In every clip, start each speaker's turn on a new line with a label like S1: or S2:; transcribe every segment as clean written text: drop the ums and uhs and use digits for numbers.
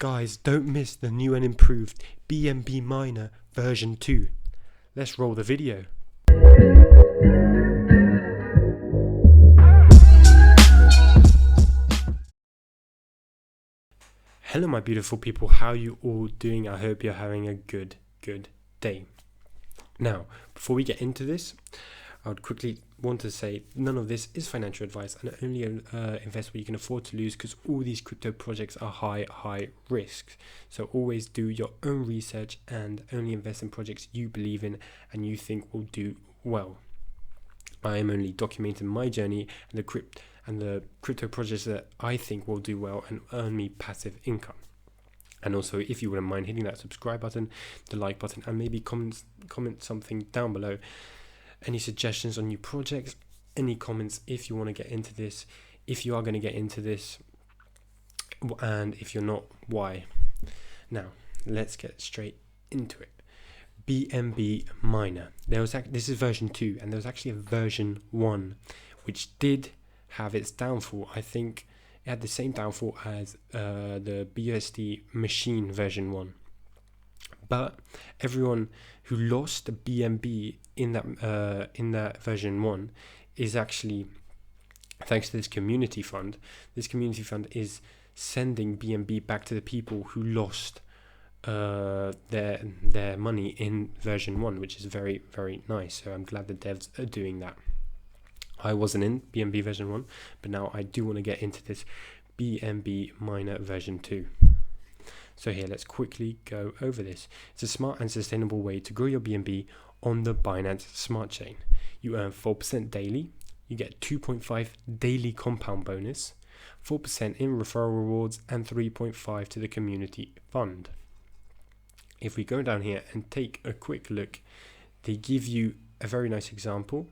S1: Guys, don't miss the new and improved BNB Miner version 2. Let's roll the video. Hello my beautiful people, how are you all doing? I hope you're having a good day. Now, before we get into this, I would quickly want to say none of this is financial advice, and only invest what you can afford to lose, because all these crypto projects are high risk. So always do your own research and only invest in projects you believe in and you think will do well. I am only documenting my journey and the crypto projects that I think will do well and earn me passive income. And also, if you wouldn't mind hitting that subscribe button, the like button, and maybe comment something down below. Any suggestions on new projects, any comments if you want to get into this, if you are going to get into this, and if you're not, why. Now, let's get straight into it. BNB Miner. This is version 2, and there was actually a version 1, which did have its downfall. I think it had the same downfall as the BUSD machine version 1. But everyone who lost the BNB in that version 1 is actually thanks to this community fund. This community fund is sending BNB back to the people who lost their money in version 1, which is very nice. So I'm glad the devs are doing that. I wasn't in BNB version 1, but now I do want to get into this BNB Miner version 2. So here, let's quickly go over this. It's a smart and sustainable way to grow your BNB on the Binance Smart Chain. You earn 4% daily. You get 2.5 daily compound bonus, 4% in referral rewards, and 3.5 to the community fund. If we go down here and take a quick look, they give you a very nice example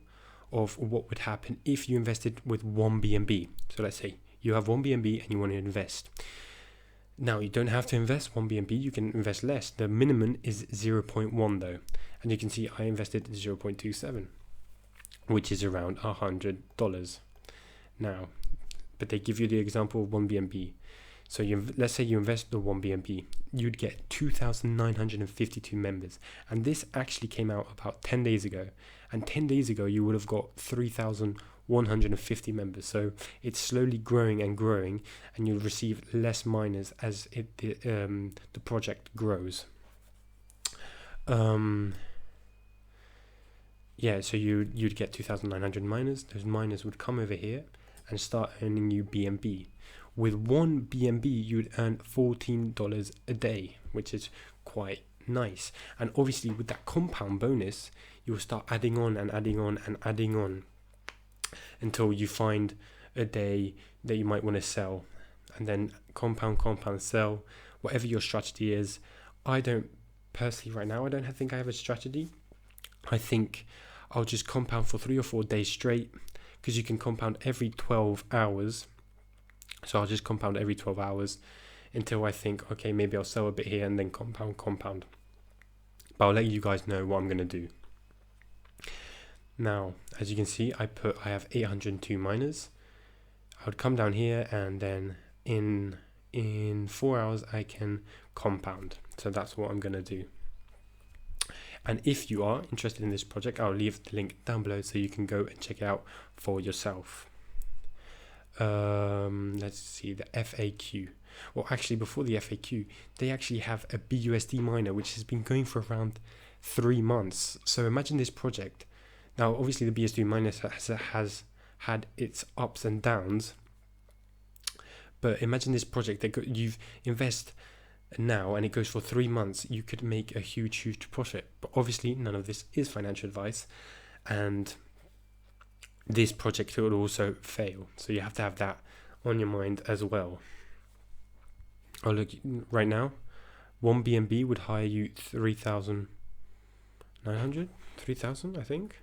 S1: of what would happen if you invested with 1 BNB. So let's say you have 1 BNB and you want to invest. Now, you don't have to invest 1 BNB, you can invest less. The minimum is 0.1 though. And you can see I invested 0.27, which is around $100. Now, but they give you the example of 1 BNB. So let's say you invest the 1 BNB, you'd get 2,952 members. And this actually came out about 10 days ago. And 10 days ago, you would have got 3,150 members. So it's slowly growing, and you'll receive less miners as the project grows. Yeah, so you'd get 2,900 miners. Those miners would come over here and start earning you BNB. With 1 BNB, you'd earn $14 a day, which is quite nice. And obviously, with that compound bonus, you'll start adding on until you find a day that you might want to sell, and then compound, sell, whatever your strategy is. I don't personally right now, I don't think I have a strategy. I think I'll just compound for 3 or 4 days straight, because you can compound every 12 hours. So I'll just compound every 12 hours until I think, okay, maybe I'll sell a bit here and then compound. But I'll let you guys know what I'm going to do. Now, as you can see, I have 802 miners. I would come down here, and then in 4 hours I can compound. So that's what I'm going to do. And if you are interested in this project, I'll leave the link down below so you can go and check it out for yourself. Let's see the FAQ. Well, actually, before the FAQ, they actually have a BUSD miner which has been going for around 3 months. So imagine this project. Now, obviously, the BUSD miner has had its ups and downs, but imagine this project that you've invest now and it goes for 3 months. You could make a huge profit. But obviously, none of this is financial advice, and this project could also fail. So you have to have that on your mind as well. Oh, look, right now, 1 BNB would hire you 3,900, 3,000, I think.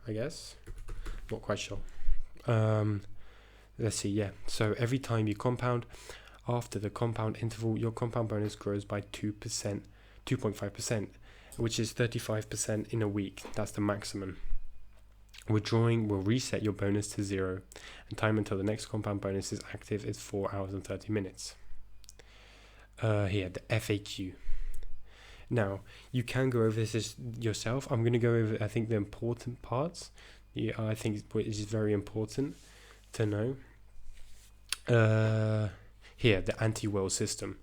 S1: I guess. Not quite sure. Let's see, yeah. So every time you compound, after the compound interval, your compound bonus grows by 2.5%, which is 35% in a week. That's the maximum.
S2: Withdrawing will reset your bonus to 0, and time until the next compound bonus is active is 4 hours and 30 minutes. Here, the FAQ. Now, you can go over this yourself. I'm going to go over, I think, the important parts. Yeah, I think it is very important to know. Here, the anti-whale system.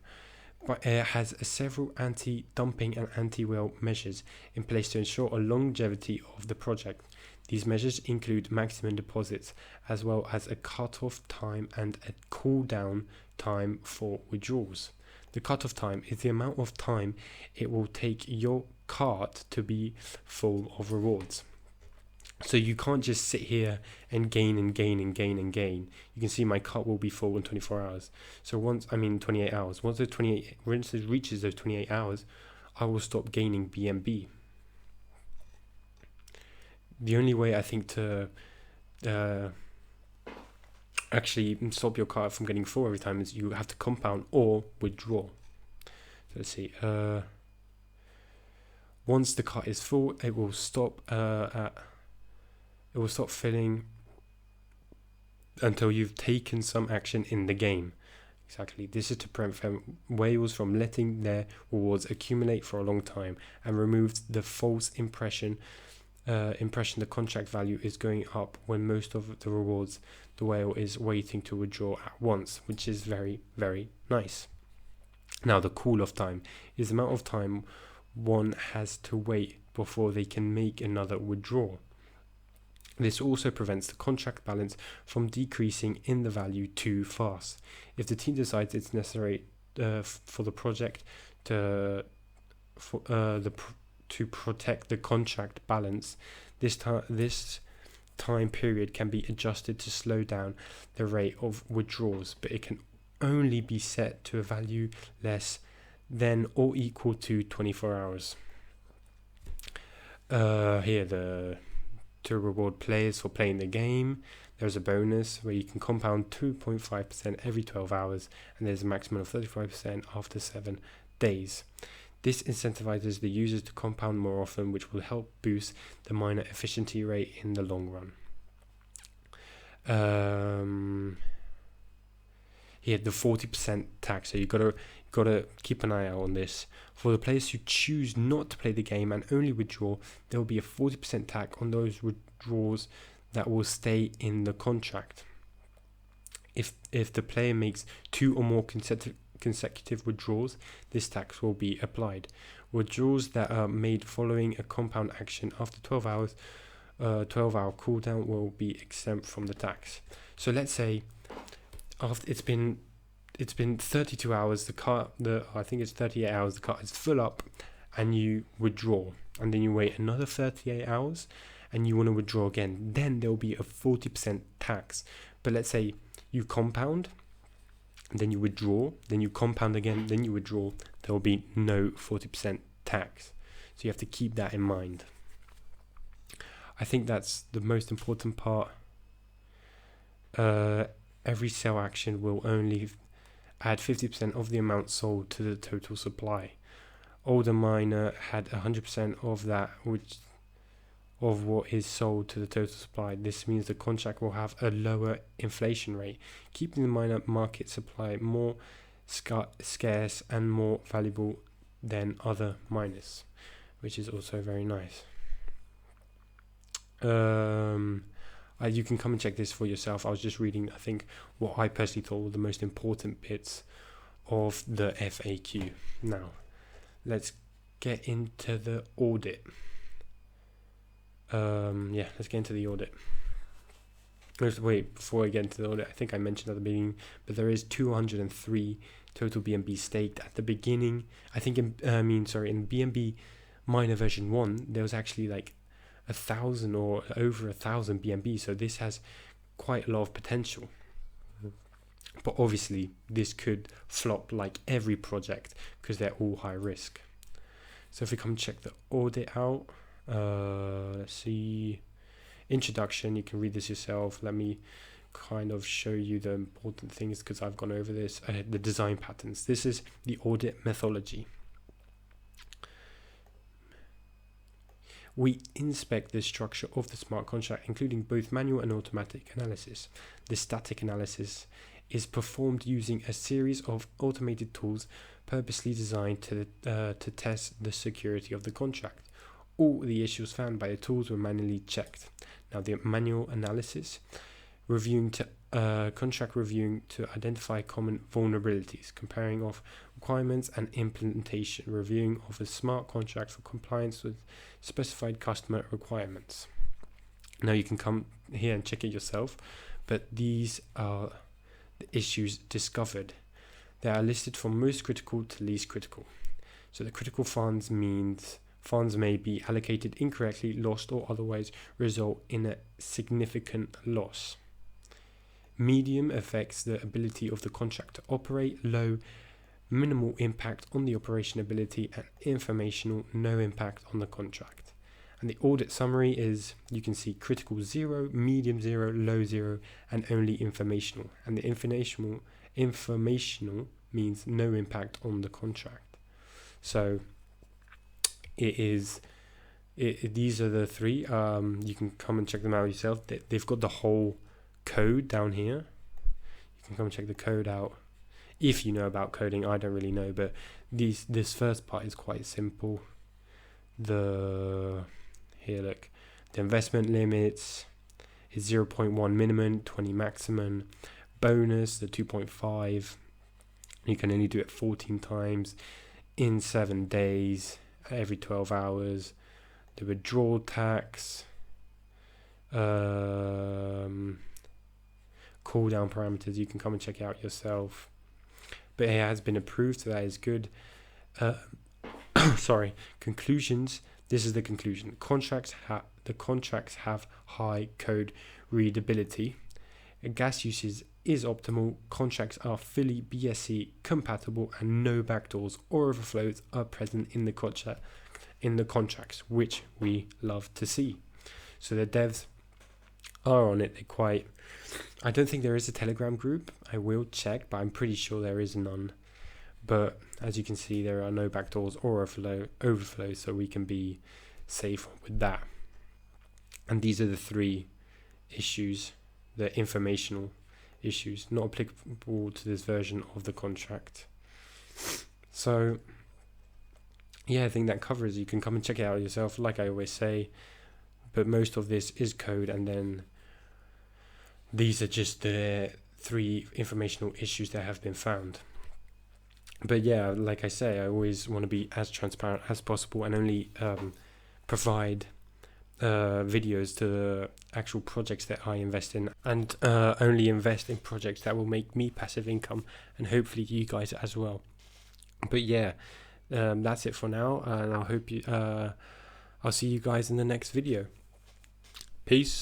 S2: But it has several anti-dumping and anti-whale measures in place to ensure a longevity of the project. These measures include maximum deposits, as well as a cut-off time and a cool-down time for withdrawals. The cut-off time is the amount of time it will take your cart to be full of rewards. So you can't just sit here and gain and gain and gain and gain. You can see my cart will be full in 24 hours. So 28 hours. Once it reaches those 28 hours, I will stop gaining BNB. The only way I think to actually stop your cart from getting full every time is you have to compound or withdraw. So let's see. Once the cart is full, it will stop filling until you've taken some action in the game. Exactly. This is to prevent whales from letting their rewards accumulate for a long time, and removes the false impression the contract value is going up when most of the rewards the whale is waiting to withdraw at once, which is very, very nice. Now, the cool-off time is the amount of time one has to wait before they can make another withdrawal. This also prevents the contract balance from decreasing in the value too fast. If the team decides it's necessary for the project to protect the contract balance, this time period can be adjusted to slow down the rate of withdrawals, but it can only be set to a value less than or equal to 24 hours. Here, to reward players for playing the game, there's a bonus where you can compound 2.5% every 12 hours, and there's a maximum of 35% after 7 days. This incentivizes the users to compound more often, which will help boost the miner efficiency rate in the long run. Here, the 40% tax. So you gotta keep an eye out on this. For the players who choose not to play the game and only withdraw, there will be a 40% tax on those withdrawals that will stay in the contract. If the player makes 2 or more consecutive withdrawals, this tax will be applied. Withdrawals that are made following a compound action after 12 hours, 12-hour cooldown will be exempt from the tax. So let's say after it's been 32 hours, I think it's 38 hours, the cart is full up, and you withdraw, and then you wait another 38 hours and you want to withdraw again, then there will be a 40% tax. But let's say you compound, then you withdraw, then you compound again, then you withdraw, there will be no 40% tax. So you have to keep that in mind. I think that's the most important part. Every sell action will only add 50% of the amount sold to the total supply. Older miner had 100% of that, of what is sold to the total supply. This means the contract will have a lower inflation rate, keeping the miner market supply more scarce and more valuable than other miners, which is also very nice. You can come and check this for yourself. I was just reading, I think, what I personally thought were the most important bits of the FAQ. Now, let's get into the audit. Let's get into the audit. Wait, before I get into the audit, I think I mentioned at the beginning, but there is 203 total BNB staked at the beginning. I think in BNB Miner version 1, there was actually like 1,000 or over 1,000 BNB, so this has quite a lot of potential. But obviously, this could flop like every project because they're all high risk. So if we come check the audit out, let's see, introduction, you can read this yourself. Let me kind of show you the important things because I've gone over this. The design patterns. This is the audit methodology. We inspect the structure of the smart contract, including both manual and automatic analysis. The static analysis is performed using a series of automated tools purposely designed to test the security of the contract. All the issues found by the tools were manually checked. Now, the manual analysis, contract reviewing to identify common vulnerabilities, comparing of requirements and implementation, reviewing of a smart contract for compliance with specified customer requirements. Now, you can come here and check it yourself, but these are the issues discovered. They are listed from most critical to least critical. So the critical funds means funds may be allocated incorrectly, lost, or otherwise result in a significant loss. Medium affects the ability of the contract to operate. Low, minimal impact on the operation ability, and informational, no impact on the contract. And the audit summary is, you can see critical 0, medium 0, low 0, and only informational. And the informational means no impact on the contract. So these are the three. You can come and check them out yourself. They've got the whole code down here. You can come and check the code out if you know about coding. I don't really know, but this first part is quite simple. Here, look, the investment limits is 0.1 minimum, 20 maximum. Bonus, the 2.5, you can only do it 14 times in 7 days, every 12 hours. The withdrawal tax, cool down parameters, you can come and check it out yourself. But it has been approved, so that is good. Conclusions. This is the conclusion. The contracts have high code readability. Gas usage is optimal. Contracts are fully BSC compatible, and no backdoors or overflows are present in the contracts, which we love to see. So the devs are on it. I don't think there is a Telegram group. I will check, but I'm pretty sure there is none. But as you can see, there are no backdoors or overflows, so we can be safe with that. And these are the three issues, the informational issues, not applicable to this version of the contract. So yeah, I think that covers. You can come and check it out yourself, like I always say, but most of this is code, and then these are just the three informational issues that have been found. But yeah, like I say, I always want to be as transparent as possible and only provide videos to the actual projects that I invest in, and only invest in projects that will make me passive income, and hopefully you guys as well. But yeah, that's it for now, and I'll see you guys in the next video. Peace.